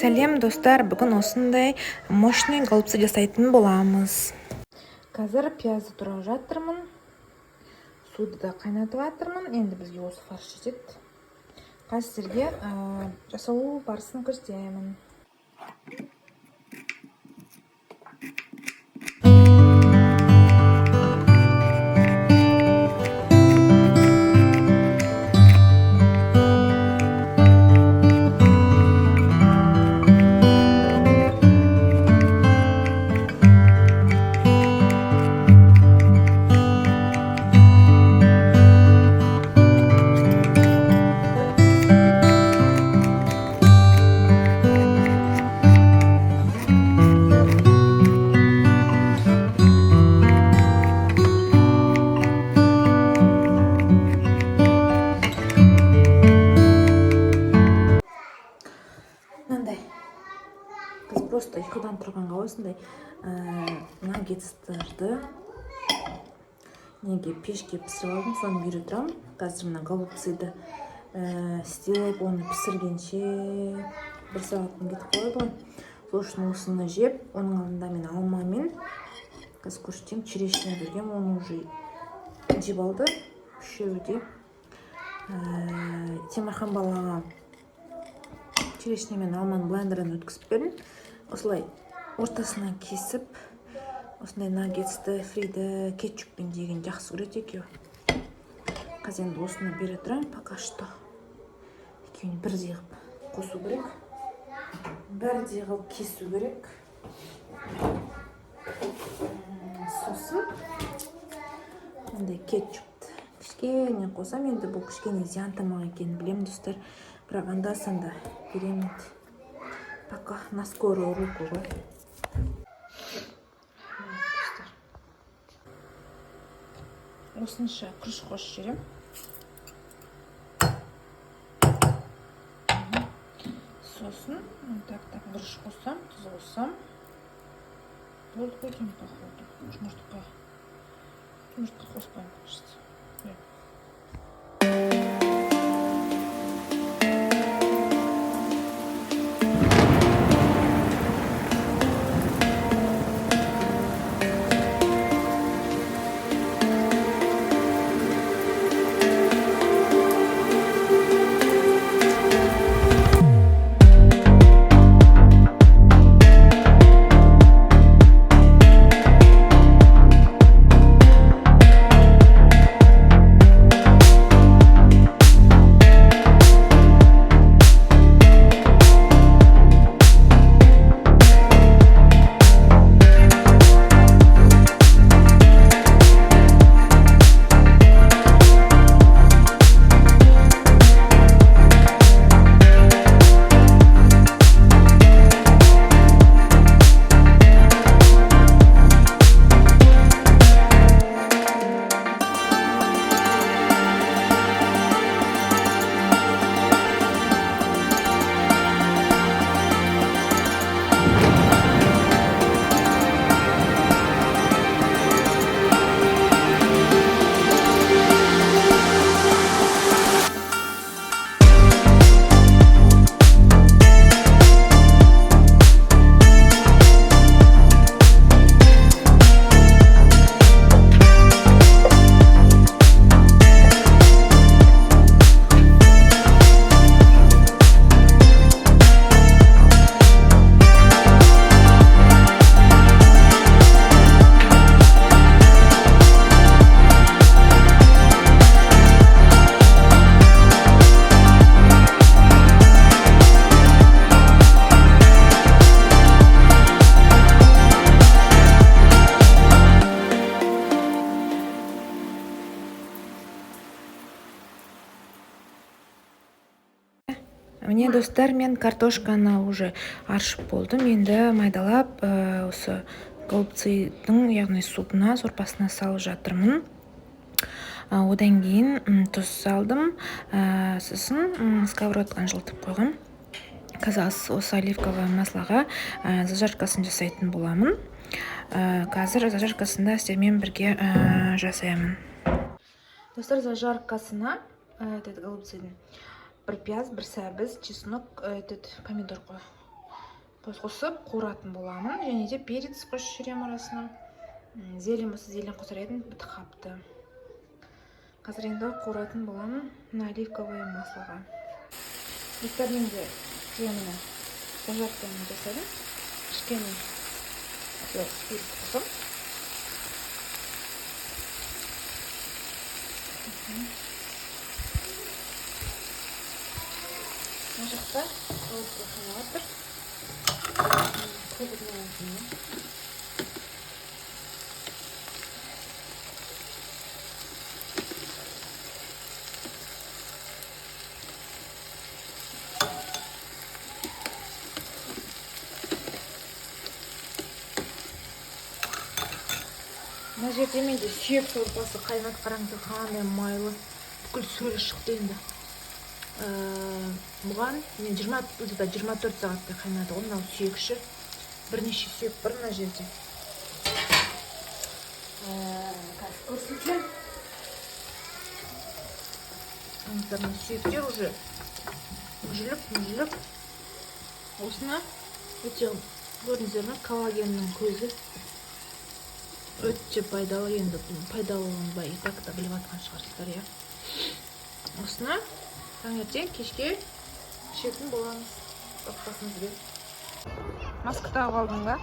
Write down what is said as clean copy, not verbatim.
Сәлем достар, бүгін осындай мощный голубцы жасайтын боламыз. Қазір пиязды турап жатырмын. Суды да қайнатып жатырмын. Енді бізге осы фарш жетеді. Қазір сіздерге жасалу барысын көрсетемін. Біз просто ұйқыдан тұрғанға осындай наггетстерді неге пешке пісіріп алдым, соны бере тұрамын. Қазір мына голубцыды істеп, оны пісіргенше 1 сағаттан кетіп қалады ғой. Сол үшін осыны жеп, оның алдында мен алмамен қазір көрсетейін, черешня берген, оны уже жеп алды. Үшеуі де Темірхан балаға черешня мен алманы блендерден өткізіп бердім. Осылай ортасынан кесіп, осындай наггетсті, фриді, кетчуппен жеген жақсы көреді екеуі. Қазір енді осыны бере тұрайын, пока что. Екеуіне бірдей қылып қосу керек. Бірдей қылып кесу керек. Сосын енді кетчупты кішкене қосам. Енді бұл кішкене зиян тамақ екенін білемін, достар. Бірақ анда-санда беремін. Пока на скорую руку ғой. Осынша күріш қосып жіберем. Сосын так күріш қоссам, тұз қоссам. Болды ғой деймін, походу. Жұмыртқа қоспайым, кажется. Міне достар, мен картошканы уже аршып болдым. Енді майдалап осы голубцыйдың, яғни супына, сорпасына салып жатырмын. Одан кейін тұз салдым. Сосын сковородканы жылытып қойғам. Қазір осы оливковый маслоға зажаркасын жасайтын боламын. Қазір зажаркасында сіздермен бірге жасаймын. Достар, зажаркасына голубцыйдың 1 пияз, 1 сәбіз, чеснок, помидор қой. қосып қуыратын боламын. Және де перец қосып жіберемін арасына. Зелень болса зелень қосар едім, бітіп қапты. Қазір енді қуыратын боламын мына оливковое маслоға. Мен де кремені зажарканы жасадым. Кішкене перец қосып. Мына жақта колбаска қайнап жатыр. Мына жерде менде сүйек сорпасы қайнап, қараңыздар қандай майлы, бүкіл сөлі шықты енді. Бұған мен 24 сағаттай қайнады ғой, мынау сүйекші. Бірнеше сүйек бар мына жерде. Көрсетем. Қараңыздар, мына сүйектер уже мүжіліп. Осына өте көрдіңіздер ме, коллагеннің көзі. Өте пайдалы, енді пайдалылығын и так та біліп жатқан шығарсыздар, иә. Осына таңертең кешке ішетін боламыз. Таппасыңызбен. Маска тағып алдың ба?